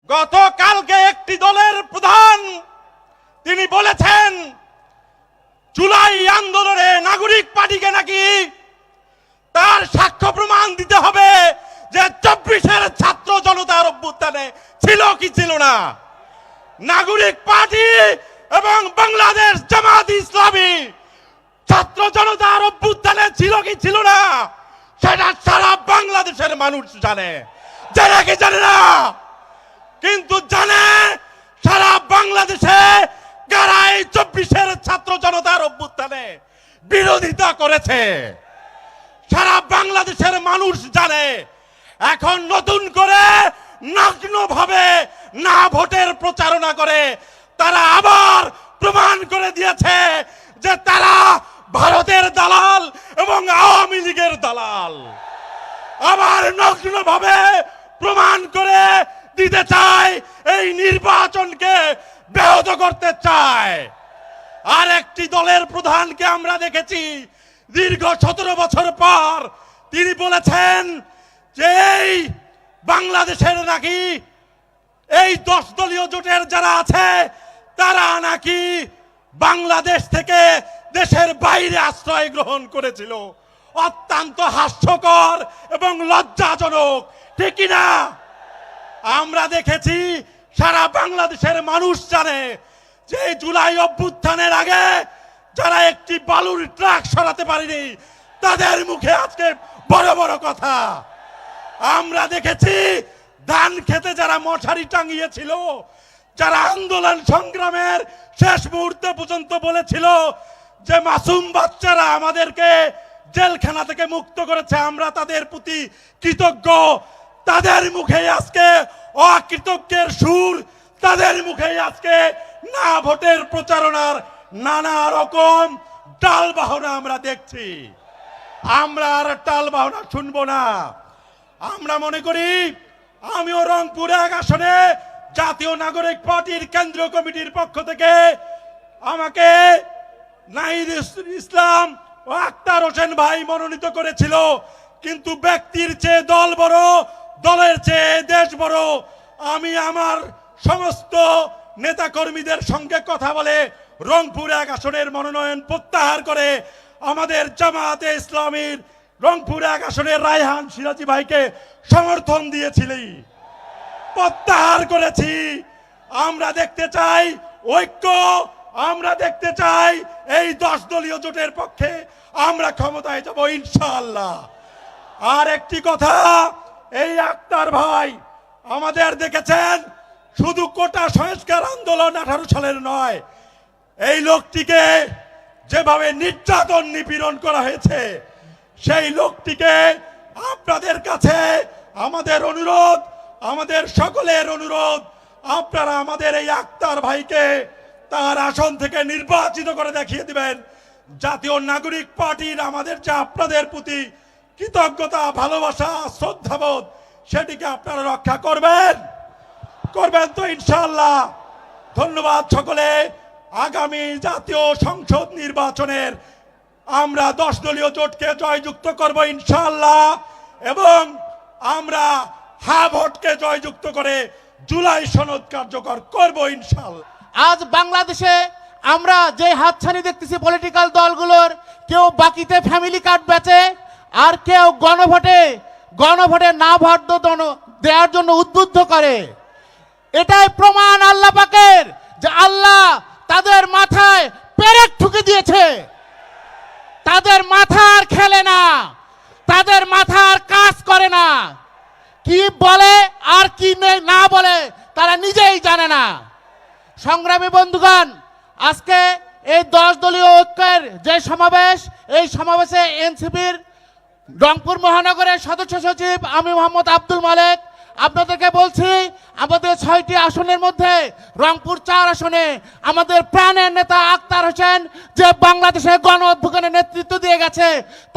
গতকালকে একটি দলের প্রধান তিনি বলেছেন জুলাই আন্দোলনে নাগরিক পার্টিকে নাকি তার সাক্ষ্য প্রমাণ দিতে হবে যে 24-এর ছাত্র জনতার অভ্যুত্থানে ছিল কি ছিল না। নাগরিক পার্টি এবং বাংলাদেশ জামাত ইসলামী ছাত্র জনতার অভ্যুত্থানে ছিল কি ছিল না সেটা সারা বাংলাদেশের মানুষ জানে, জানে কি জানে না। কিন্তু জানে সারা বাংলাদেশে কারা এই 24-এর ছাত্র জনতার অভ্যুত্থানে বিরোধিতা করেছে সারা বাংলাদেশের মানুষ জানে। এখন নতুন করে নগ্নভাবে না ভোটের প্রচারণা করে তারা আবার প্রমাণ করে দিয়েছে যে তারা ভারতের দালাল এবং আওয়ামী লীগের দালাল। আবার নগ্নভাবে প্রমাণ করে দিতে চায় এই নির্বাচনকে ব্যাহত করতে চায়। আর একটি দলের প্রধানকে আমরা দেখেছি দীর্ঘ 17 বছর পর তিনি বলেছেন যে এই বাংলাদেশের নাকি এই 10 দলীয় জোটের যারা আছে তারা নাকি বাংলাদেশ থেকে দেশের বাইরে আশ্রয় গ্রহণ করেছিল। অত্যন্ত হাস্যকর এবং লজ্জাজনক, ঠিক কিনা? আমরা দেখেছি সারা বাংলাদেশের মানুষ জানে যে জুলাই অভ্যুত্থানের আগে যারা একটি বালুর ট্রাক সরাতে পারেনি তাদের মুখে আজকে বড় বড় কথা। আমরা দেখেছি ধান খেতে যারা মশারি টাঙিয়েছিল, যারা আন্দোলন সংগ্রামের শেষ মুহূর্তে পর্যন্ত বলেছিল যে মাসুম বাচ্চারা আমাদেরকে জেলখানা থেকে মুক্ত করেছে, আমরা তাদের প্রতি কৃতজ্ঞ, তাদের মুখে আজকে অকৃতজ্ঞের সুর, তাদের মুখে আজকে না ভোটের প্রচারণার নানা রকম টাল বাহনা আমরা দেখছি। আমরা আর টাল বাহনা শুনবো না। আমরা মনে করি আমিও রংপুর 1 আসনে জাতীয় নাগরিক পার্টির কেন্দ্রীয় কমিটির পক্ষ থেকে আমাকে নাহিদ ইসলাম ও আক্তার হোসেন ভাই মনোনীত করেছিল। কিন্তু ব্যক্তির চেয়ে দল বড়, দলের চেয়ে দেশ বড়। আমি আমার সমস্ত নেতা কর্মীদের সঙ্গে কথা বলে রংপুর 1 আসনের মনোনয়ন প্রত্যাহার করে আমাদের জামায়াতে ইসলামীর রংপুর 1 আসনের রায়হান সিরাজি ভাইকে সমর্থন দিয়েছিলি, প্রত্যাহার করেছি। আমরা দেখতে চাই ঐক্য, আমরা দেখতে চাই এই 10 দলীয় জোটের পক্ষে আমরা ক্ষমতায় যাব ইনশাআল্লাহ। আর একটি কথা, এই আক্তার ভাই আমাদের দেখেছেন শুধু কোটা সংস্কার আন্দোলন 18 সালের নয়, এই লোকটিকে যেভাবে নির্যাতন নিপীড়ন করা হয়েছে সেই লোকটিকে আপনাদের কাছে আমাদের অনুরোধ, আমাদের সকলের অনুরোধ, আপনারা আমাদের এই আক্তার ভাইকে তার আসন থেকে নির্বাচিত করে দেখিয়ে দিবেন। জাতীয় নাগরিক পার্টির আমাদের যে আপনাদের প্রতি কৃতজ্ঞতা, ভালোবাসা, শ্রদ্ধাবোধ সেটিকে আপনারা রক্ষা করবেন তো ইনশাআল্লাহ। ধন্যবাদ সকলে। আগামী জাতীয় সংসদ নির্বাচনের আমরা 10 দলীয় জোটকে জয়যুক্ত করব ইনশাআল্লাহ, এবং আমরা হা ভোটকে জয়যুক্ত করে জুলাই সনদ কার্যকর করব ইনশাআল্লাহ। আজ বাংলাদেশে আমরা যে হাতছানি দেখতেছি পলিটিক্যাল দলগুলোর, কেউ বাকিতে ফ্যামিলি কার্ড বেচে আর কেউ গণভোটে না ভোট দেওয়ার জন্য উদ্বুদ্ধ করে। এটাই প্রমাণ আল্লাহ পাকের যে আল্লাহ তাদের মাথায় পেরেক ঠুকে দিয়েছে। তাদের মাথা আর খেলে না, তাদের মাথা আর কাজ করে না। কি বলে আর কি না বলে তারা নিজেই জানে না। সংগ্রামী বন্ধুগণ, আজকে এই 10 দলীয় ঐক্যের যে সমাবেশ, এই সমাবেশে এনসিপির রংপুর মহানগরের সদস্য সচিব আমি মোহাম্মদ আব্দুল মালেক আপনাদেরকে বলছি, আমাদের 6টি আসনের মধ্যে রংপুর 4 আসনে আমাদের প্রাণের নেতা আক্তার হোসেন যে বাংলাদেশের গণ অভ্যুত্থানের নেতৃত্ব দিয়ে গেছে,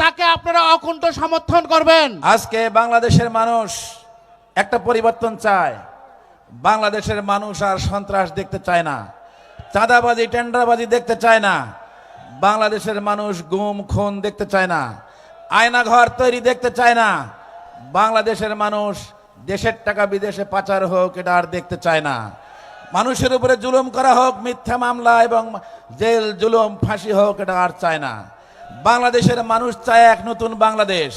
তাকে আপনারা অকুণ্ঠ সমর্থন করবেন। আজকে বাংলাদেশের মানুষ একটা পরিবর্তন চায়। বাংলাদেশের মানুষ আর সন্ত্রাস দেখতে চায় না, চাঁদাবাজি টেন্ডারবাজি দেখতে চায় না। বাংলাদেশের মানুষ গুম খুন দেখতে চায় না, আয়নাঘর তৈরি দেখতে চায় না। বাংলাদেশের মানুষ দেশের টাকা বিদেশে পাচার হোক, এটা আর দেখতে চায় না। মানুষের উপরে জুলুম করা হোক, মিথ্যা মামলা এবং জেল জুলুম ফাঁসি হোক, এটা আর চায় না। বাংলাদেশের মানুষ চায় এক নতুন বাংলাদেশ।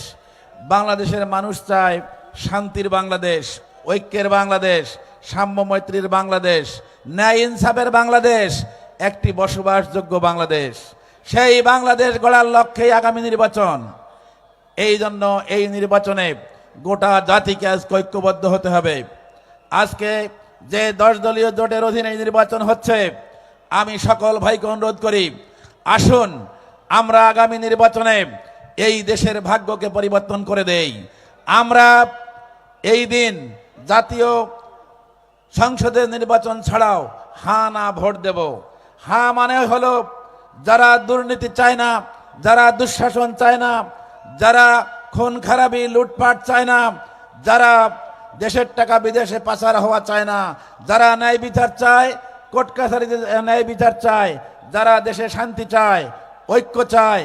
বাংলাদেশের মানুষ চায় শান্তির বাংলাদেশ, ঐক্যের বাংলাদেশ, সাম্য মৈত্রীর বাংলাদেশ, ন্যায় ইনসাফের বাংলাদেশ, একটি বসবাসযোগ্য বাংলাদেশ। সেই বাংলাদেশ গড়ার লক্ষ্যেই আগামী নির্বাচন। এই জন্য এই নির্বাচনে গোটা জাতিকে আজকে ঐক্যবদ্ধ হতে হবে। আজকে যে 10 দলীয় জোটের অধীনে নির্বাচন হচ্ছে, আমি সকল ভাইকে অনুরোধ করি, আসুন আমরা আগামী নির্বাচনে এই দেশের ভাগ্যকে পরিবর্তন করে দেই। আমরা এই দিন জাতীয় সংসদের নির্বাচন ছাড়াও হ্যাঁ না ভোট দেব। হ্যাঁ মানে হলো যারা দুর্নীতি চায় না, যারা দুঃশাসন চায় না, যারা খুন খারাপি লুটপাট চায় না, যারা দেশের টাকা বিদেশে পাচার হওয়া চায় না, যারা ন্যায় বিচার চায়, কোর্ট কাছারিতে ন্যায় বিচার চায়, যারা দেশে শান্তি চায়, ঐক্য চায়,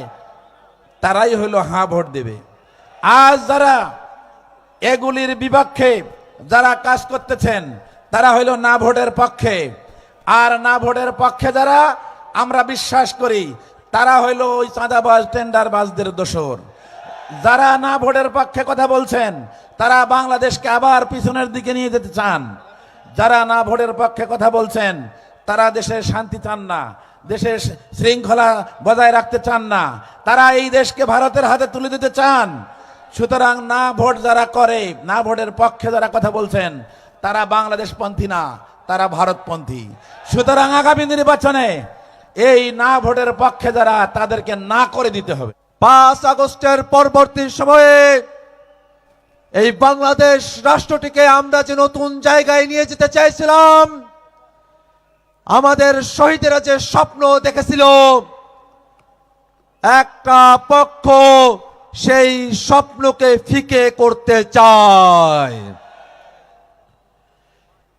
তারাই হলো হ্যাঁ ভোট দেবে। আজ যারা এগুলির বিপক্ষে যারা কাজ করতেছেন, তারা হইল না ভোটের পক্ষে। আর না ভোটের পক্ষে যারা, আমরা বিশ্বাস করি তারা হইল ওই চাঁদাবাজ টেন্ডারবাজদের দোসর। যারা না ভোটের পক্ষে কথা বলছেন, তারা বাংলাদেশকে আবার পিছনের দিকে নিয়ে যেতে চান। যারা না ভোটের পক্ষে কথা বলছেন, তারা দেশের শান্তি চান না, দেশের শৃঙ্খলা বজায় রাখতে চান না, তারা এই দেশকে ভারতের হাতে তুলে দিতে চান। সুতরাং না ভোট যারা করে, না ভোটের পক্ষে যারা কথা বলছেন, তারা বাংলাদেশপন্থী না, তারা ভারতপন্থী। সুতরাং আগামী নির্বাচনে এই না ভোটের পক্ষে যারা, তাদেরকে না করে দিতে হবে। 5 আগস্টের পরবর্তী সময়ে এই বাংলাদেশ রাষ্ট্রটিকে আমরা যে নতুন জায়গায় নিয়ে যেতে চাইছিলাম, আমাদের শহীদেরা যে স্বপ্ন দেখেছিল, একটা পক্ষ সেই স্বপ্নকে ফিকে করতে চায়।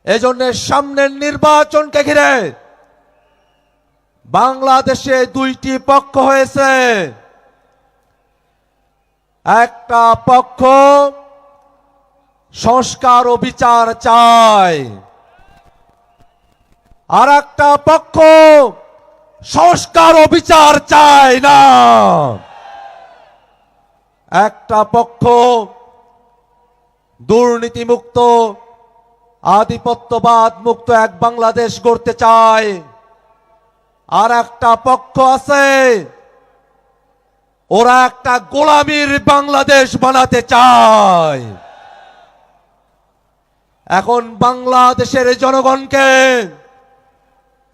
এজন্য সামনের নির্বাচনকে ঘিরে বাংলাদেশে 2টি পক্ষ হয়েছে। একটা পক্ষ সংস্কার ও বিচার চায়, আর একটা পক্ষ সংস্কার ও বিচার চায় না। একটা পক্ষ দুর্নীতিমুক্ত, আধিপত্যবাদ মুক্ত এক বাংলাদেশ গড়তে চায়, আর একটা পক্ষ আছে ওরা একটা গোলামীর বাংলাদেশ বানাতে চায়। এখন বাংলাদেশের জনগণকে,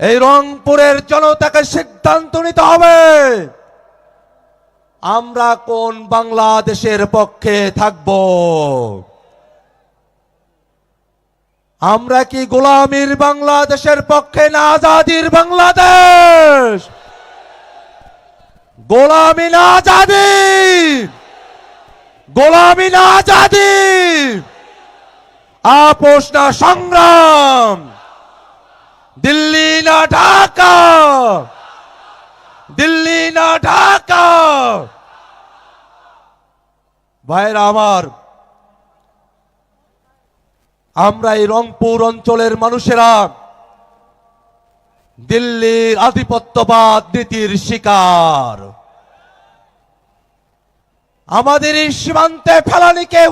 এই রংপুরের জনতাকে সিদ্ধান্ত নিতে হবে, আমরা কোন বাংলাদেশের পক্ষে থাকব। আমরা কি গোলামীর বাংলাদেশের পক্ষে না আজাদির বাংলাদেশ? গোলামি না আজাদি, গোলামি না আজাদি, আপোষ না সংগ্রাম, দিল্লি না ঢাকা, দিল্লি না ঢাকা। ভাইরা আমার, আমরা এই রংপুর অঞ্চলের মানুষেরা দিল্লির আধিপত্যবাদ নীতির শিকার। আমাদের এই সীমান্তে ফেলানিকে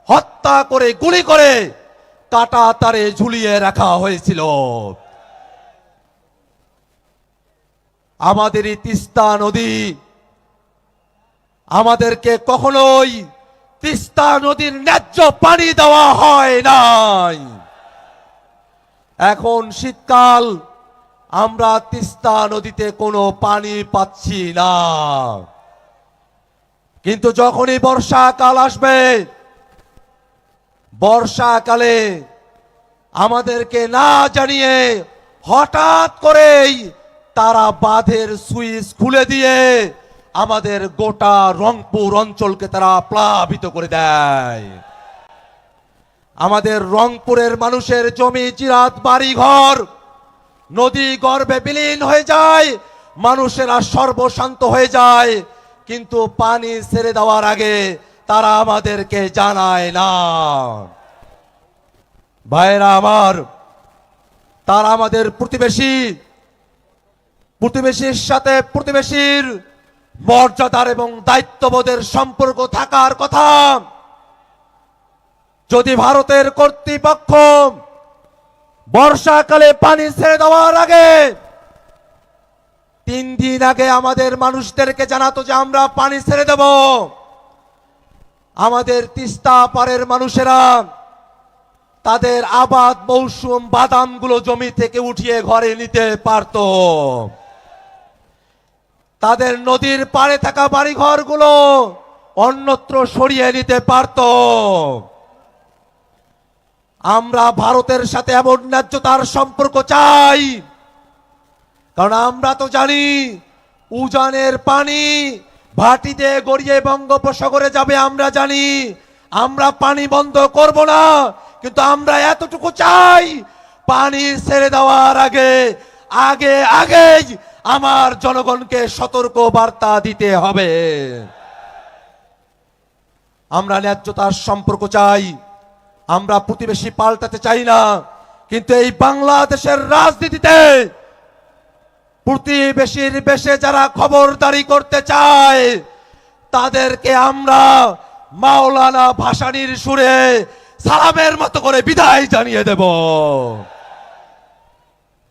হত্যা করে, গুলি করে কাটা তারে ঝুলিয়ে রাখা হয়েছিল। আমাদের এই তিস্তা নদী, আমাদেরকে কখনোই তিস্তা নদীর ন্যায্য পানি দেওয়া হয় নাই। এখন শীতকাল, আমরা তিস্তা নদীতে কোনো পানি পাচ্ছি না। কিন্তু যখনই বর্ষাকাল আসবে, বর্ষাকালে আমাদেরকে না জানিয়ে হঠাৎ করেই তারা বাঁধের সুইচ খুলে দিয়ে আমাদের গোটা রংপুর অঞ্চলকে তারা প্লাবিত করে দেয়। আমাদের রংপুরের মানুষের জমি জিরাত, বাড়ি ঘর নদী গর্ভে বিলীন হয়ে যায়, মানুষেরা সর্বশান্ত হয়ে যায়। কিন্তু পানি ছেড়ে দেওয়ার আগে তারা আমাদেরকে জানায় না। ভাইরা আমার, তারা আমাদের প্রতিবেশী, প্রতিবেশীর সাথে প্রতিবেশীর মর্যাদার এবং দায়িত্ববোধের সম্পর্ক থাকার কথা। যদি ভারতের কর্তৃপক্ষ বর্ষাকালে পানি ছেড়ে দেওয়ার আগে 3 দিন আগে আমাদের মানুষদেরকে জানাতো যে আমরা পানি ছেড়ে দেব, আমাদের তিস্তা পাড়ের মানুষেরা তাদের আবাদ মৌসুম বাদামগুলো জমি থেকে উঠিয়ে ঘরে নিতে পারত, তাদের নদীর পাড়ে থাকা বাড়িঘরগুলো অন্যত্র সরিয়ে নিতে পারত। আমরা ভারতের সাথে এমন ন্যায্যতার সম্পর্ক চাই, কারণ আমরা তো জানি উজানের পানি ভাটিতে গড়িয়ে বঙ্গোপসাগরে যাবে। আমরা জানি আমরা পানি বন্ধ করব না, কিন্তু আমরা এতটুকু চাই পানি ছেড়ে দেওয়ার আগে আগে আগে আমার জনগণকে সতর্ক বার্তা দিতে হবে। আমরা ন্যায্যতার সম্পর্ক চাই, আমরা প্রতিবেশী পাল্টাতে চাই না, কিন্তু এই বাংলাদেশের রাজনীতিতে প্রতিবেশীর বেশে যারা খবরদারি করতে চায় তাদেরকে আমরা মাওলানা ভাসানীর সুরে সালামের মতো করে বিদায় জানিয়ে দেব।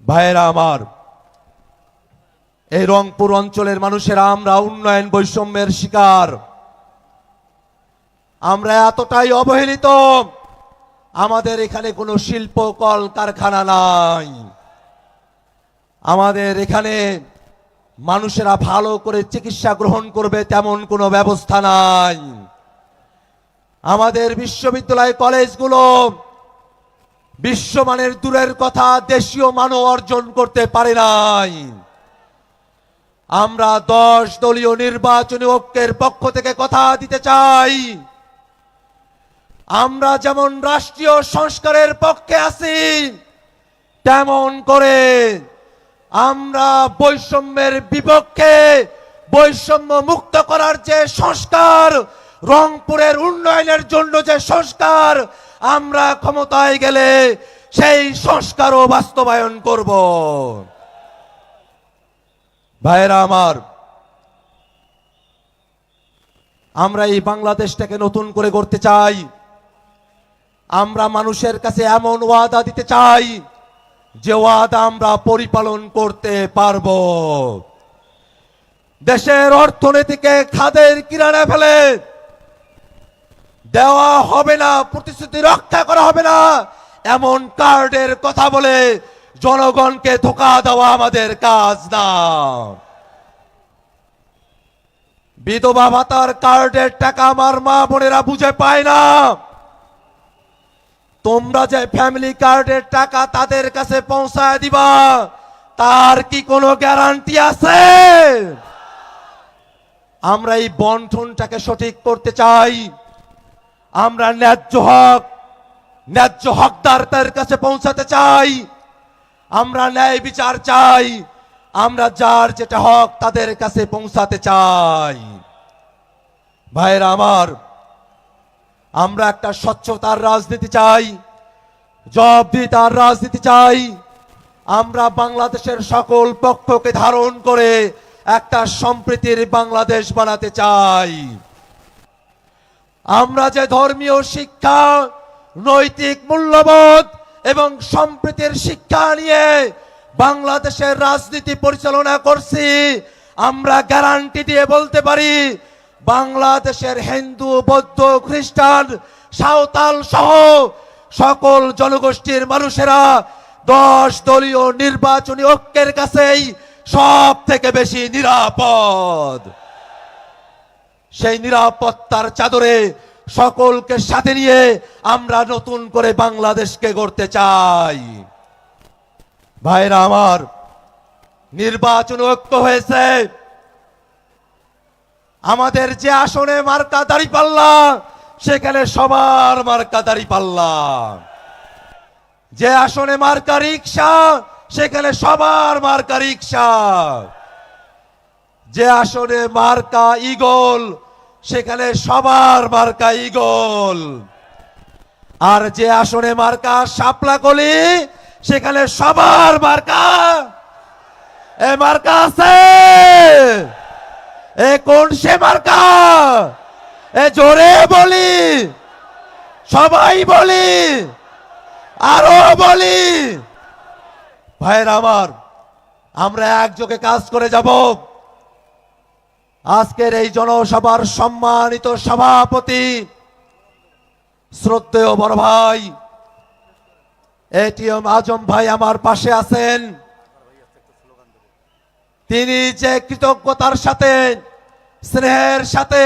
ভাইরা আমার, এই রংপুর অঞ্চলের মানুষেরা আমরা উন্নয়ন বৈষম্যের শিকার, আমরা এতটাই অবহেলিত, আমাদের এখানে কোনো শিল্প কল কারখানা নাই, আমাদের এখানে মানুষেরা ভালো করে চিকিৎসা গ্রহণ করবে তেমন কোনো ব্যবস্থা নাই, আমাদের বিশ্ববিদ্যালয় কলেজগুলো বিশ্বমানের দূরের কথা দেশীয় মানও অর্জন করতে পারে নাই। আমরা 10 দলীয় নির্বাচনী ঐক্যের পক্ষ থেকে কথা দিতে চাই, আমরা যেমন রাষ্ট্রীয় সংস্কারের পক্ষে আছি তেমন করে আমরা বৈষম্যের বিপক্ষে, বৈষম্য মুক্ত করার যে সংস্কার, রংপুরের উন্নয়নের জন্য যে সংস্কার, আমরা ক্ষমতায় গেলে সেই সংস্কারও বাস্তবায়ন করব। ভাইরা আমার, আমরা এই বাংলাদেশটাকে নতুন করে গড়তে চাই, আমরা মানুষের কাছে এমন ওয়াদা দিতে চাই যে ওয়াদা আমরা পরিপালন করতে পারব। দেশের অর্থনীতিকে খাদের কিনারে ফেলে দেওয়া হবে না, প্রতিশ্রুতি রক্ষা করা হবে না এমন কার্ডের কথা বলে জনগণকে ধোঁকা দেওয়া আমাদের কাজ না। বিধবা ভাতার কার্ডের টাকা আমার মা বোনেরা বুঝে পায় না, তোমরা যে ফ্যামিলি কার্ডের টাকা তাদের কাছে পৌঁছায় দিবা তার কি কোনো গ্যারান্টি আছে? আমরা এই বন্টনটাকে সঠিক করতে চাই, আমরা ন্যায্য হকদারদের কাছে পৌঁছাতে চাই, আমরা ন্যায় বিচার চাই, আমরা যার যেটা হক তাদের কাছে পৌঁছাতে চাই। ভাইরা আমার, আমরা একটা স্বচ্ছতার রাজনীতি চাই, জবাবদিহিতার রাজনীতি চাই, আমরা বাংলাদেশের সকল পক্ষকে ধারণ করে একটা সম্প্রীতির বাংলাদেশ বানাতে চাই। আমরা যে ধর্মীয় শিক্ষা, নৈতিক মূল্যবোধ এবং সম্প্রীতির শিক্ষা নিয়ে বাংলাদেশের রাজনীতি পরিচালনা করছি, আমরা গ্যারান্টি দিয়ে বলতে পারি বাংলাদেশের হিন্দু, বৌদ্ধ, খ্রিস্টান, সাঁওতাল সহ সকল জনগোষ্ঠীর মানুষেরা 10 দলীয় নির্বাচনী ঐক্যের কাছেই সব থেকে বেশি নিরাপদ। সেই নিরাপত্তার চাদরে সকলকে সাথে নিয়ে আমরা নতুন করে বাংলাদেশকে গড়তে চাই। ভাইরা আমার, নির্বাচন ঐক্য হয়েছে, আমাদের যে আসনে মার্কা দাঁড়িপাল্লা সেখানে সবার মার্কা দাঁড়িপাল্লা, যে আসনে মার্কা রিক্সা সেখানে সবার মার্কা রিক্সা, যে আসনে মার্কা ঈগল সেখানে সবার মার্কা ঈগল। আর যে আসনে মার্কা শাপলা কলি, সেখানে সবার মার্কা এ মার্কা আছে। এ কোন সে মার্কা? এ জোরে বলি, সবাই বলি, আরো বলি। ভাইয়ের আমার, আমরা একযোগে কাজ করে যাব। আজকের এই জনসভার সম্মানিত সভাপতি শ্রদ্ধেয় বড় ভাই এটিএম আজম ভাই আমার পাশে আছেন। তিনি যে কৃতজ্ঞতার সাথে, স্নেহের সাথে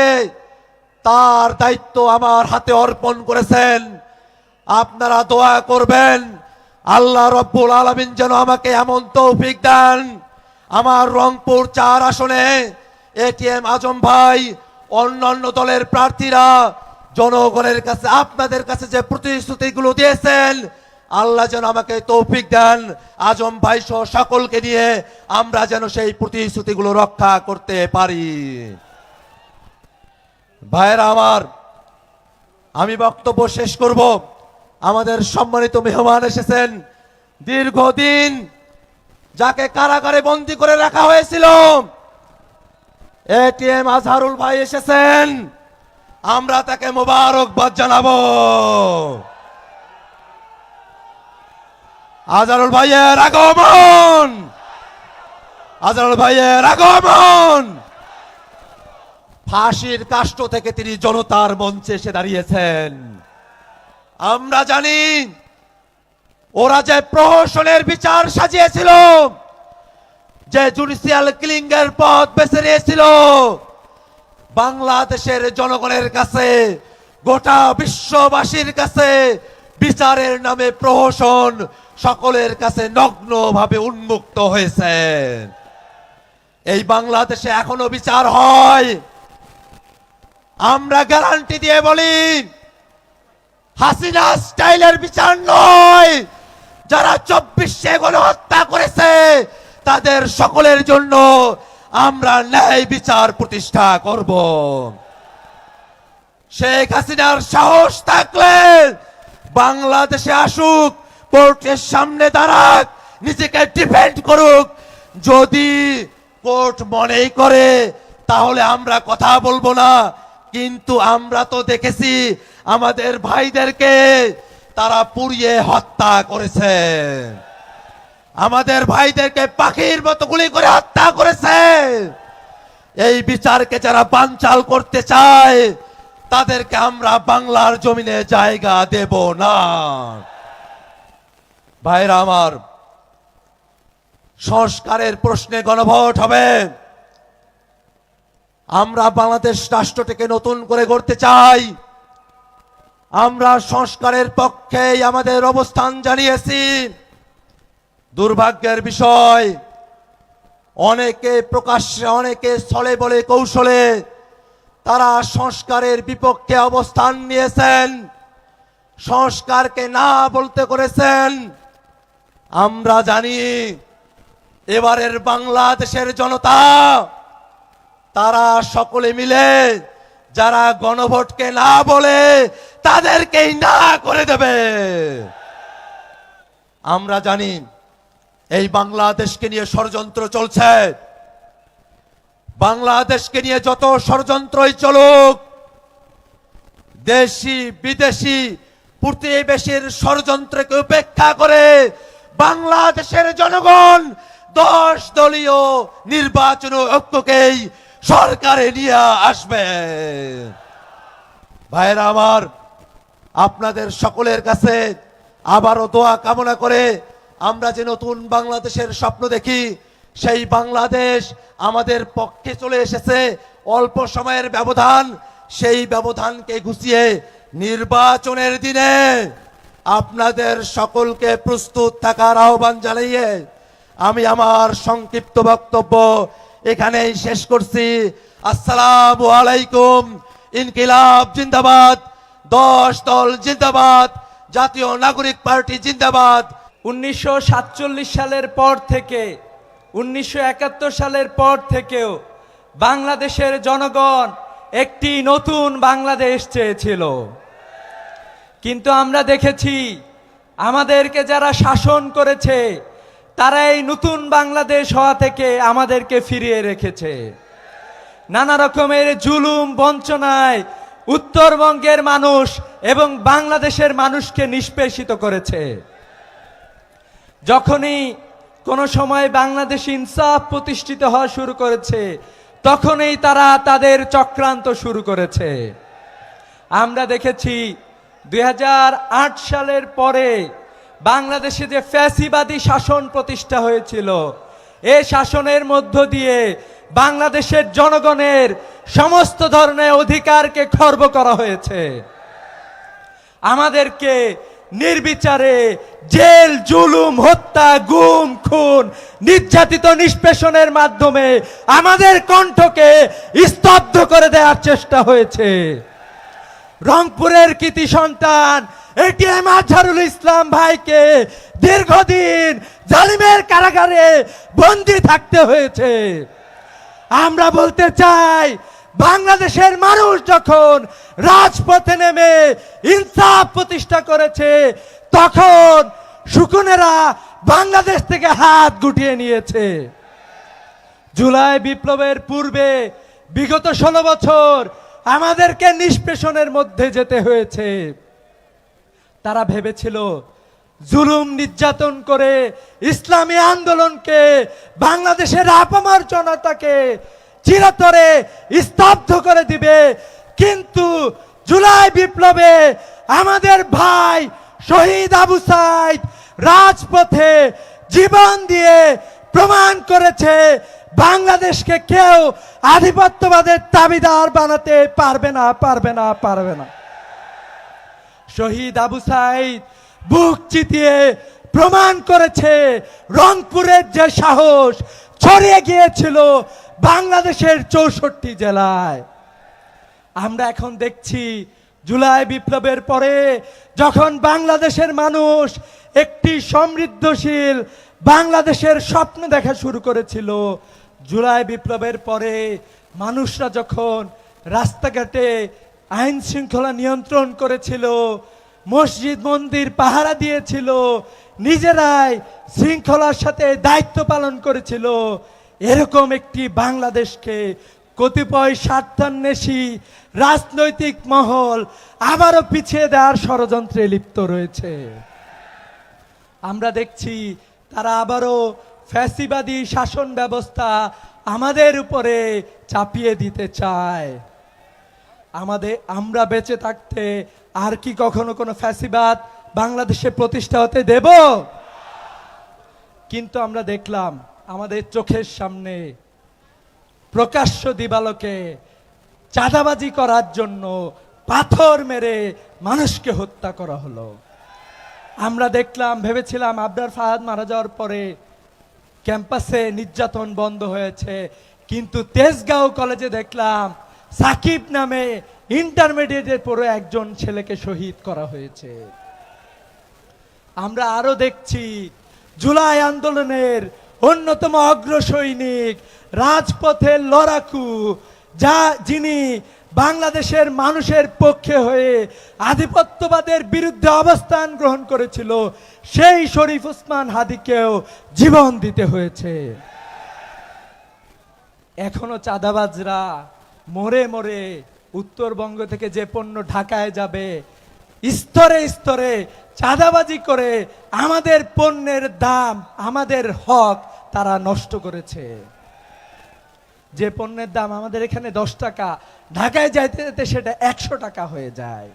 তার দায়িত্ব আমার হাতে অর্পণ করেছেন, আপনারা দোয়া করবেন আল্লাহ রব্বুল আলামিন যেন আমাকে এমন তৌফিক দেন, আমার রংপুর 4 আসনে এটিএম আজম ভাই, অন্যান্য দলের প্রার্থীরা জনগণের কাছে, আপনাদের কাছে যে প্রতিশ্রুতিগুলো দিয়েছেন, আল্লাহ যেন আমাকে তৌফিক দেন আজম ভাই সহ সকলকে নিয়ে আমরা যেন সেই প্রতিশ্রুতিগুলো রক্ষা করতে পারি। ভাইয়েরা আমার, আমি বক্তব্য শেষ করব। আমাদের সম্মানিত মেহমান এসেছেন, দীর্ঘদিন যাকে কারাগারে বন্দী করে রাখা হয়েছিল, এটিএম আজহারুল ভাই এসেছেন, আমরা তাকে মোবারকবাদ জানাবো। আজহারুল ভাইয়ের আগমন, আজহারুল ভাইয়ের আগমন। ফাঁসির কাষ্ঠ থেকে তিনি জনতার মঞ্চে এসে দাঁড়িয়েছেন। আমরা জানি ওরা যে প্রহসনের বিচার সাজিয়েছিল, যে জুডিশিয়াল কিলিং এর পথ বেছে নিয়েছিল, বাংলাদেশের জনগণের কাছে, গোটা বিশ্ববাসীর কাছে বিচারের নামে প্রহসন সকলের কাছে নগ্নভাবে উন্মুক্ত হয়েছে। এই বাংলাদেশে এখনো বিচার হয়। আমরা গ্যারান্টি দিয়ে বলি, হাসিনা স্টাইলের বিচার নয়। যারা 24 গণহত্যা করেছে তাদের সকলের জন্য আমরা ন্যায় বিচার প্রতিষ্ঠা করব। শেখ হাসিনার সাহস থাকলে বাংলাদেশে আসুক, কোর্টের সামনে দাঁড়াক, নিজেকে ডিফেন্ড করুক। যদি কোর্ট মনেই করে তাহলে আমরা কথা বলবো না, কিন্তু আমরা তো দেখেছি আমাদের ভাইদেরকে তারা পুড়িয়ে হত্যা করেছে, আমাদের ভাইদেরকে পাখির মতো গুলি করে হত্যা করেছে। এই বিচারকে যারা বানচাল করতে চায় তাদেরকে আমরা বাংলার জমিনে জায়গা দেব না। ভাইরা আমার, সংস্কারের প্রশ্নে গণভোট হবে। আমরা বাংলাদেশ রাষ্ট্রটিকে নতুন করে গড়তে চাই। আমরা সংস্কারের পক্ষেই আমাদের অবস্থান জানিয়েছি। দুর্ভাগ্যের বিষয়, অনেকে প্রকাশ্যে, অনেকে ছলে বলে কৌশলে তারা সংস্কারের বিপক্ষে অবস্থান নিয়েছেন, সংস্কারকে না বলতে করেছেন। আমরা জানি এবারের বাংলাদেশের জনতা তারা সকলে মিলে যারা গণভোটকে না বলে তাদেরকেই না করে দেবে। আমরা জানি এই বাংলাদেশকে নিয়ে ষড়যন্ত্র চলছে। বাংলাদেশকে নিয়ে যত ষড়যন্ত্রই চলুক, দেশি বিদেশি প্রতিবেশীর ষড়যন্ত্রকে উপেক্ষা করে বাংলাদেশের জনগণ 10 দলীয় নির্বাচন ঐক্যকেই সরকারে নিয়ে আসবে। ভাইরা আমার, আপনাদের সকলের কাছে আবারও দোয়া কামনা করে আমরা যে নতুন বাংলাদেশের স্বপ্ন দেখি, সেই বাংলাদেশ আমাদের পক্ষে চলে এসেছে। অল্প সময়ের ব্যবধান, সেই ব্যবধানকে ঘুচিয়ে নির্বাচনের দিনে আপনাদের সকলকে প্রস্তুত থাকার আহ্বান জানিয়ে আমি আমার সংক্ষিপ্ত বক্তব্য এখানেই শেষ করছি। আসসালামু আলাইকুম। ইনকিলাব জিন্দাবাদ, 10 দল জিন্দাবাদ, জাতীয় নাগরিক পার্টি জিন্দাবাদ। 1947 সালের পর থেকে 1971 সালের পর থেকেও বাংলাদেশের জনগণ একটি নতুন বাংলাদেশ চেয়েছিল, কিন্তু আমরা দেখেছি আমাদেরকে যারা শাসন করেছে তারা এই নতুন বাংলাদেশ হওয়া থেকে আমাদেরকে ফিরিয়ে রেখেছে। নানা রকমের জুলুম বঞ্চনায় উত্তরবঙ্গের মানুষ এবং বাংলাদেশের মানুষকে নিষ্পেষিত করেছে। যখনই কোনো সময় বাংলাদেশ ইনসাফ প্রতিষ্ঠিত হওয়া শুরু করেছে, তখনই তারা তাদের চক্রান্ত শুরু করেছে। আমরা দেখেছি 2008 সালের পরে বাংলাদেশে যে ফ্যাসিবাদী শাসন প্রতিষ্ঠা হয়েছিল, এই শাসনের মধ্য দিয়ে বাংলাদেশের জনগণের সমস্ত ধরনের অধিকারকে খর্ব করা হয়েছে। আমাদেরকে নির্বিচারে জেল, জুলুম, হত্যা, গুম, খুন, নির্যাতিত নিষ্পেষণের মাধ্যমে আমাদের কণ্ঠকে স্তব্ধ করে দেওয়ার চেষ্টা হয়েছে। রংপুরের কৃতি সন্তান এটিএম আজহারুল ইসলাম ভাইকে দীর্ঘদিন জালিমের কারাগারে বন্দী থাকতে হয়েছে। আমরা বলতে চাই, বাংলাদেশের মানুষ যখন রাজপথে নেমে ইনসাফ প্রতিষ্ঠা করেছে, তখন শকুনেরা বাংলাদেশ থেকে হাত গুটিয়ে নিয়েছে। জুলাই বিপ্লবের পূর্বে বিগত 16 বছর আমাদেরকে নিষ্পেষণের মধ্যে যেতে হয়েছে। তারা ভেবেছিল জুলুম নির্যাতন করে ইসলামী আন্দোলনকে, বাংলাদেশের আপামর জনতাকে চিরতরে স্তব্ধ করে দিবে। কিন্তু জুলাই বিপ্লবে আমাদের ভাই শহীদ আবু সাইদ রাজপথে জীবন দিয়ে প্রমাণ করেছে বাংলাদেশকে কেউ আধিপত্যবাদের দাবিদার বানাতে পারবে না, পারবে না, পারবে না। শহীদ আবু সাইদ বুক চিতিয়ে প্রমাণ করেছে রংপুরের যে সাহস ছড়িয়ে গিয়েছিল বাংলাদেশের 64 জেলায়। আমরা এখন দেখছি জুলাই বিপ্লবের পরে যখন বাংলাদেশের মানুষ একটি সমৃদ্ধশীল বাংলাদেশের স্বপ্ন দেখা শুরু করেছিল, জুলাই বিপ্লবের পরে মানুষরা যখন রাস্তাঘাটে আইন শৃঙ্খলা নিয়ন্ত্রণ করেছিল, মসজিদ মন্দির পাহারা দিয়েছিল, নিজেরাই শৃঙ্খলার সাথে দায়িত্ব পালন করেছিল, এরকম একটি বাংলাদেশকে কতিপয় স্বার্থান্বেষী রাজনৈতিক মহল আবারও পিছিয়ে দেওয়ার ষড়যন্ত্রে লিপ্ত রয়েছে। আমরা দেখছি তারা আবারও ফ্যাসিবাদী শাসন ব্যবস্থা আমাদের উপরে চাপিয়ে দিতে চায়। আমরা বেঁচে থাকতে আর কি কখনো কোনো ফ্যাসিবাদ বাংলাদেশে প্রতিষ্ঠা হতে দেব? কিন্তু আমরা দেখলাম আমাদের চোখের সামনে প্রকাশ্য দিবালোকে চাঁদাবাজি করার জন্য পাথর মেরে মানুষকে হত্যা করা হলো। আমরা দেখলাম, ভেবেছিলাম আবরার ফাহাদ মারা যাওয়ার পরে ক্যাম্পাসে নির্যাতন বন্ধ হয়েছে, কিন্তু তেজগাঁও কলেজে দেখলাম সাকিব নামে ইন্টারমিডিয়েটের পরে একজন ছেলেকে শহীদ করা হয়েছে। আমরা আরো দেখছি জুলাই আন্দোলনের অন্যতম অগ্রসৈনিক, রাজপথের লড়াকু, যিনি বাংলাদেশের মানুষের পক্ষে হয়ে আধিপত্যবাদের বিরুদ্ধে অবস্থান গ্রহণ করেছিল, সেই শরীফ ওসমান হাদিকেও জীবন দিতে হয়েছে। এখনো চাঁদাবাজরা মোড়ে মোড়ে উত্তরবঙ্গ থেকে যে পণ্য ঢাকায় যাবে, স্তরে স্তরে চাঁদাবাজি করে আমাদের পণ্যের দাম, আমাদের হক তারা নষ্ট করেছে। যে পণ্যের দাম আমাদের এখানে 10 টাকা, ঢাকায় যাইতে যেতে সেটা 100 টাকা হয়ে যায়।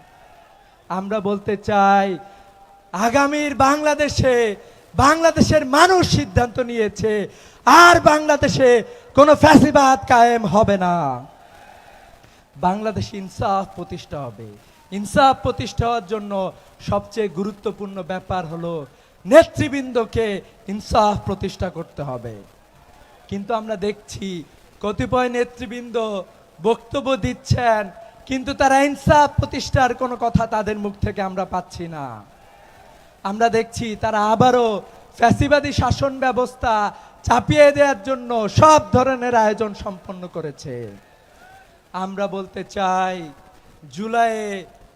আমরা বলতে চাই, আগামীর বাংলাদেশের মানুষ সিদ্ধান্ত নিয়েছে, আর বাংলাদেশে কোনো ফ্যাসিবাদ কায়েম হবে না। বাংলাদেশে ইনসাফ প্রতিষ্ঠা হবে। ইনসাফ প্রতিষ্ঠা হওয়ার জন্য সবচেয়ে গুরুত্বপূর্ণ ব্যাপার হলো নেতৃবৃন্দকে ইনসাফ প্রতিষ্ঠা করতে হবে। কিন্তু আমরা দেখছি কতিপয় নেতৃবৃন্দ বক্তব্য দিচ্ছেন, কিন্তু তারা ইনসাফ প্রতিষ্ঠার কোনো কথা তাদের মুখ থেকে আমরা পাচ্ছি না। আমরা দেখছি তারা আবারও ফ্যাসিবাদী শাসন ব্যবস্থা চাপিয়ে দেওয়ার জন্য সব ধরনের আয়োজন সম্পন্ন করেছে। আমরা বলতে চাই, জুলাইয়ে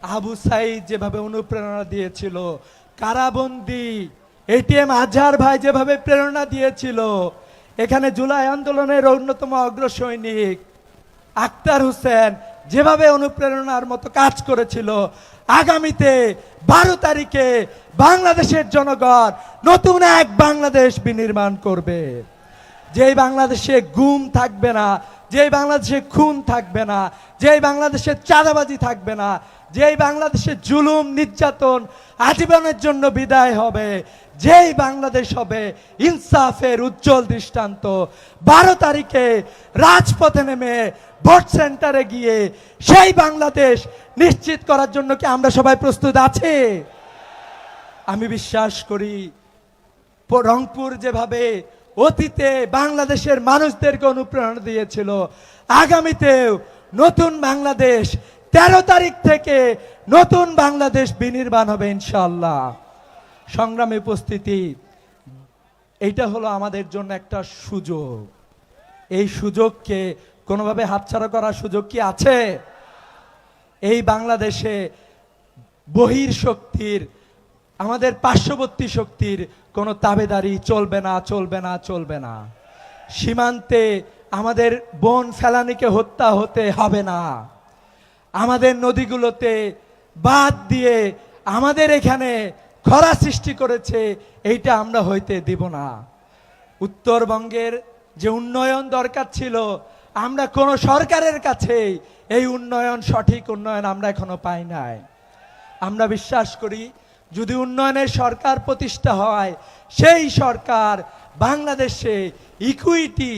আবু সাইদ যেভাবে অনুপ্রেরণা দিয়েছিল, কারাবন্দি এটিএম আজহার ভাই যেভাবে প্রেরণা দিয়েছিল, এখানে জুলাই আন্দোলনের অন্যতম অগ্রসৈনিক আক্তার হোসেন যেভাবে অনুপ্রেরণার মতো কাজ করেছিল, আগামীতে 12 তারিখে বাংলাদেশের জনগণ নতুন এক বাংলাদেশ বিনির্মাণ করবে। যেই বাংলাদেশে গুম থাকবে না, যেই বাংলাদেশে খুন থাকবে না, যেই বাংলাদেশে চাঁদাবাজি থাকবে না, যেই বাংলাদেশে জুলুম নির্যাতন আজীবনের জন্য বিদায় হবে, যেই বাংলাদেশ হবে ইনসাফের উজ্জ্বল দৃষ্টান্ত। 12 তারিখে রাজপথে নেমে ভোট সেন্টারে গিয়ে সেই বাংলাদেশ নিশ্চিত করার জন্য কি আমরা সবাই প্রস্তুত আছি? আমি বিশ্বাস করি রংপুর যেভাবে অতীতে বাংলাদেশের মানুষদেরকে অনুপ্রেরণা দিয়েছিল, আগামীতেও নতুন বাংলাদেশ 13 তারিখ থেকে নতুন বাংলাদেশ বিনির্মাণ হবে ইনশাআল্লাহ। সংগ্রামী উপস্থিতি, এইটা হলো আমাদের জন্য একটা সুযোগ। এই সুযোগকে কোনোভাবে হাতছাড়া করার সুযোগ কি আছে? এই বাংলাদেশে বহির শক্তির, আমাদের পার্শ্ববর্তী শক্তির কোনো তাবেদারি চলবে না, চলবে না, চলবে না। সীমান্তে আমাদের বন ফেলানিকে হত্যা হতে হবে না। আমাদের নদীগুলোতে বাঁধ দিয়ে আমাদের এখানে খরা সৃষ্টি করেছে, এইটা আমরা হইতে দিব না। উত্তরবঙ্গের যে উন্নয়ন দরকার ছিল, আমরা কোন সরকারের কাছে এই উন্নয়ন, সঠিক উন্নয়ন আমরা এখনো পাই নাই। আমরা বিশ্বাস করি যদি উন্নয়নের সরকার প্রতিষ্ঠা হয়, সেই সরকার বাংলাদেশে ইকুইটি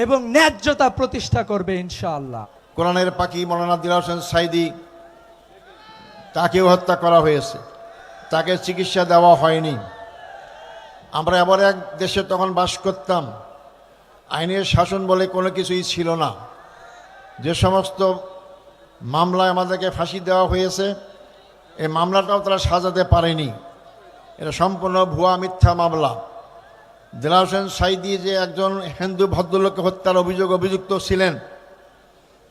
এবং ন্যায্যতা প্রতিষ্ঠা করবে ইনশাআল্লাহ। কোরআনের পাখি মৌলানা দিলওয়ার হোসেন সাইদি, তাকেও হত্যা করা হয়েছে, তাকে চিকিৎসা দেওয়া হয়নি। আমরা আবার এক দেশে তখন বাস করতাম, আইনের শাসন বলে কোনো কিছুই ছিল না। যে সমস্ত মামলায় আমাদেরকে ফাঁসি দেওয়া হয়েছে, এই মামলাটাও তারা সাজাতে পারেনি। এটা সম্পূর্ণ ভুয়া মিথ্যা মামলা। দিলওয়ার হোসেন সাইদি যে একজন হিন্দু ভদ্রলোককে হত্যার অভিযুক্ত ছিলেন,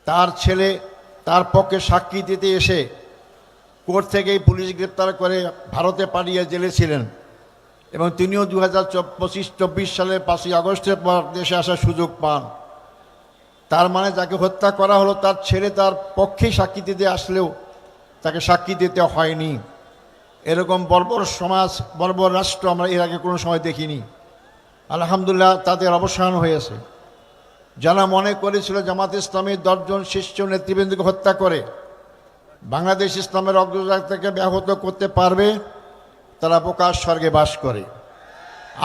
তার ছেলে তার পক্ষে সাক্ষী দিতে এসে কোর্ট থেকেই পুলিশ গ্রেপ্তার করে ভারতে পাঠিয়ে জেলে ছিলেন, এবং তিনিও 2025-24 সালের 5ই আগস্টের পর দেশে আসার সুযোগ পান। তার মানে যাকে হত্যা করা হলো তার ছেলে তার পক্ষেই সাক্ষী দিতে আসলেও তাকে সাক্ষী দিতে হয়নি। এরকম বর্বর সমাজ, বর্বর রাষ্ট্র আমরা এর আগে কোনো সময় দেখিনি। আলহামদুলিল্লাহ তাদের অবসান হয়েছে। যারা মনে করেছিল জামাত ইসলামের 10 জন শীর্ষ নেতৃবৃন্দকে হত্যা করে বাংলাদেশ ইসলামের অগ্রযাত্রাকে ব্যাহত করতে পারবে, তারা বোকার স্বর্গে বাস করে।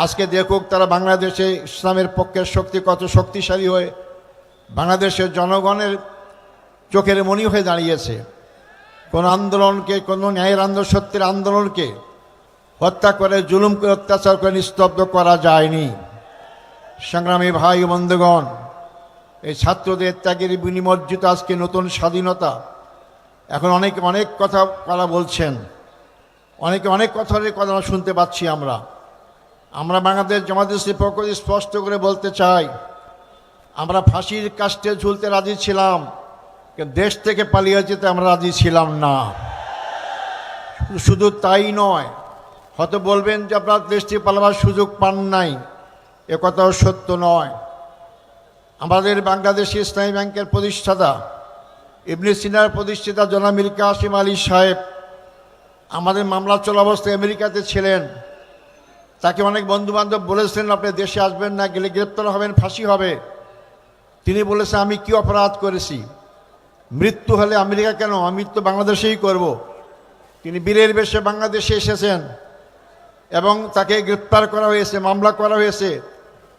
আজকে দেখুক তারা বাংলাদেশে ইসলামের পক্ষের শক্তি কত শক্তিশালী হয়ে বাংলাদেশের জনগণের চোখের মণি হয়ে দাঁড়িয়েছে। কোন আন্দোলনকে, কোনো ন্যায়ের আন্দোলন, সত্যের আন্দোলনকে হত্যা করে, জুলুম করে, অত্যাচার করে নিস্তব্ধ করা যায়নি। সংগ্রামী ভাই ও বন্ধুগণ, এই ছাত্রদের ত্যাগের বিনিমর্জিত আজকে নতুন স্বাধীনতা। এখন অনেক অনেক কথা তারা বলছেন, অনেকে অনেক কথার কথা শুনতে পাচ্ছি। আমরা বাংলাদেশ জামাত ইসলামীর পক্ষ থেকে স্পষ্ট করে বলতে চাই, আমরা ফাঁসির কাস্টে ঝুলতে রাজি ছিলাম, কিন্তু দেশ থেকে পালিয়ে যেতে আমরা রাজি ছিলাম না। শুধু তাই নয়, হয়তো বলবেন যে আপনারা দেশ থেকে পালাবার সুযোগ পান নাই, এ কথাও সত্য নয়। আমাদের বাংলাদেশ ইসলামী ব্যাংকের প্রতিষ্ঠাতা, ইবনে সিনার প্রতিষ্ঠাতা জনাব মীর কাসেম আলী সাহেব আমাদের মামলা চলা অবস্থায় আমেরিকাতে ছিলেন। তাকে অনেক বন্ধুবান্ধব বলেছিলেন আপনি দেশে আসবেন না, গেলে গ্রেপ্তার হবেন, ফাঁসি হবে। তিনি বলেছেন আমি কি অপরাধ করেছি, মৃত্যু হলে আমেরিকা কেন, আমি তো বাংলাদেশেই করব। তিনি বীরের বেশে বাংলাদেশে এসেছেন এবং তাকে গ্রেপ্তার করা হয়েছে, মামলা করা হয়েছে,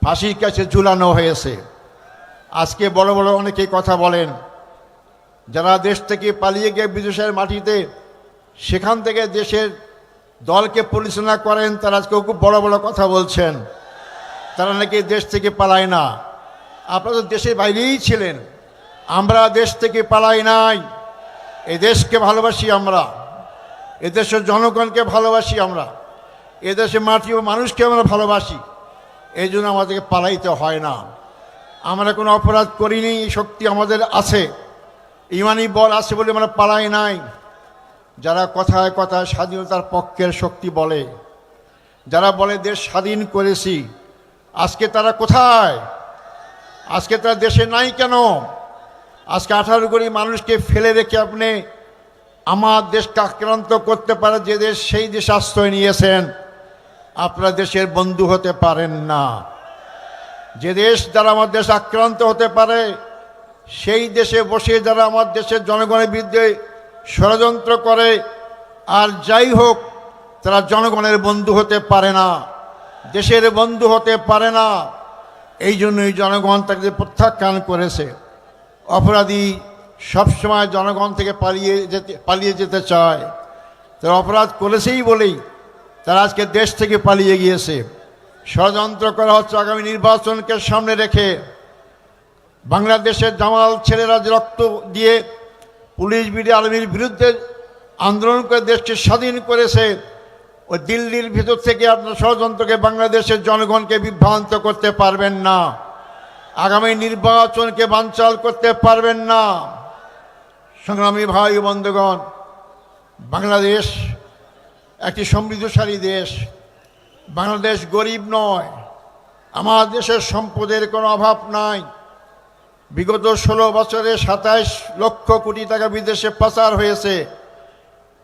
ফাঁসির কাছে ঝুলানো হয়েছে। আজকে বড় বড় অনেকেই কথা বলেন, যারা দেশ থেকে পালিয়ে গিয়ে বিদেশের মাটিতে সেখান থেকে দেশের দলকে পরিচালনা করেন, তারা আজকে খুব বড় বড় কথা বলছেন। তারা নাকি দেশ থেকে পালায় না। আপনারা তো দেশের বাইরেই ছিলেন, আমরা দেশ থেকে পালাই নাই। এই দেশকে ভালোবাসি আমরা, এদেশের জনগণকে ভালোবাসি আমরা, এদেশের মাটি ও মানুষকে আমরা ভালোবাসি। এই জন্য আমাদেরকে পালাইতে হয় না। আমরা কোনো অপরাধ করিনি, শক্তি আমাদের আছে, ইমানি বল আছে বলে আমরা পালাই নাই। যারা কথায় কথায় স্বাধীনতার পক্ষের শক্তি বলে, যারা বলে দেশ স্বাধীন করেছি, আজকে তারা কোথায়? আজকে তারা দেশে নাই কেন? আজকে 18 কোটি মানুষকে ফেলে রেখে আপনি আমার দেশকে আক্রান্ত করতে পারে যে দেশ, সেই দেশে আশ্রয় নিয়েছেন। আপনারা দেশের বন্ধু হতে পারেন না। যে দেশ দ্বারা আমার দেশ আক্রান্ত হতে পারে, সেই দেশে বসে যারা আমার দেশের জনগণের বিরুদ্ধে ষড়যন্ত্র করে, আর যাই হোক, তারা জনগণের বন্ধু হতে পারে না, দেশের বন্ধু হতে পারে না। এই জন্যই জনগণ তাকে প্রত্যাখ্যান করেছে। অপরাধী সবসময় জনগণ থেকে পালিয়ে যেতে চায়। তারা অপরাধ করেছেই বলেই তারা আজকে দেশ থেকে পালিয়ে গিয়েছে। ষড়যন্ত্র করা হচ্ছে আগামী নির্বাচনকে সামনে রেখে। বাংলাদেশের জামাল ছেলেরা যে রক্ত দিয়ে পুলিশ বিডি আর্মির বিরুদ্ধে আন্দোলন করে দেশকে স্বাধীন করেছে, ওই দিল্লির ভিতর থেকে আপনার ষড়যন্ত্রকে বাংলাদেশের জনগণকে বিভ্রান্ত করতে পারবেন না। আগামী নির্বাচনকে বানচাল করতে পারবেন না। সংগ্রামী ভাই ও বন্ধুগণ, বাংলাদেশ একটি সমৃদ্ধশালী দেশ। বাংলাদেশ গরিব নয়। আমার দেশের সম্পদের কোনো অভাব নাই। বিগত 16 বছরে 27 লক্ষ কোটি টাকা বিদেশে পাচার হয়েছে।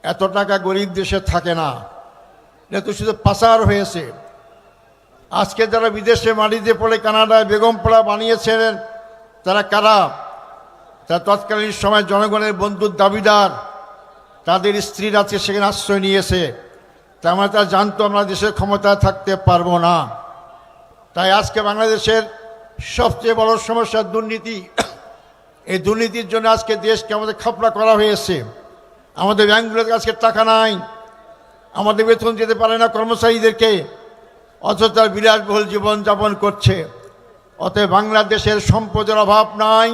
এত টাকা গরিব দেশে থাকে না, এটা শুধু পাচার হয়েছে। আজকে যারা বিদেশে মাটিতে পড়ে কানাডায় বেগমপাড়া বানিয়েছিলেন, তারা কারা? তারা তৎকালীন সময় জনগণের বন্ধুর দাবিদার। তাদের স্ত্রীরা আছে সেখানে আশ্রয় নিয়েছে। তার মানে তারা জানতো আমরা দেশের ক্ষমতায় থাকতে পারবো না। তাই আজকে বাংলাদেশের সবচেয়ে বড় সমস্যা দুর্নীতি। এই দুর্নীতির জন্য আজকে দেশকে আমাদের খাপড়া করা হয়েছে। আমাদের ব্যাংকগুলোতে আজকে টাকা নাই, আমাদের বেতন যেতে পারে না কর্মচারীদেরকে, অথচ তার বিলাসবহুল জীবনযাপন করছে। অতএব বাংলাদেশের সম্পদের অভাব নাই।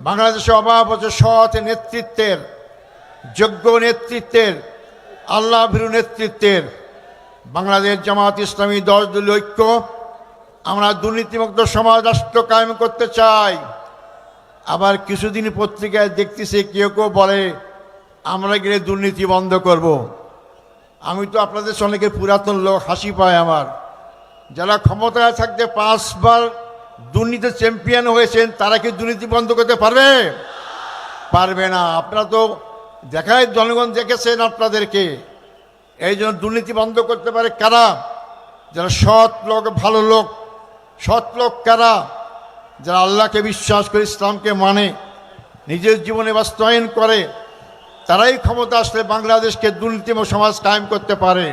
বাংলাদেশের অভাব হচ্ছে সৎ নেতৃত্বের, যোগ্য নেতৃত্বের, আল্লাহ ভীরু নেতৃত্বের। বাংলাদেশ জামাত ইসলামী 10 দলীয় ঐক্য, আমরা দুর্নীতিমুক্ত সমাজ রাষ্ট্র কায়েম করতে চাই। আবার কিছুদিন পত্রিকায় দেখতেছি কেউ কেউ বলে আমরা গেলে দুর্নীতি বন্ধ করব। আমি তো আপনাদের অনেকের পুরাতন লোক, হাসি পায় আমার। যারা ক্ষমতায় থাকতে 5 বার দুর্নীতি চ্যাম্পিয়ন হয়েছেন, তারা কি দুর্নীতি বন্ধ করতে পারবে? পারবে না। আপনারা তো দেখায়, জনগণ দেখেছেন আপনাদেরকে। এই জন্য দুর্নীতি বন্ধ করতে পারে কারা? যারা সৎ লোক, ভালো লোক। সৎ লোক কারা? যারা আল্লাহকে বিশ্বাস করে, ইসলামকে মানে, নিজের জীবনে বাস্তবায়ন করে। তারাই ক্ষমতা আসলে বাংলাদেশকে দুর্নীতিমুক্ত সমাজ কায়েম করতে পারে।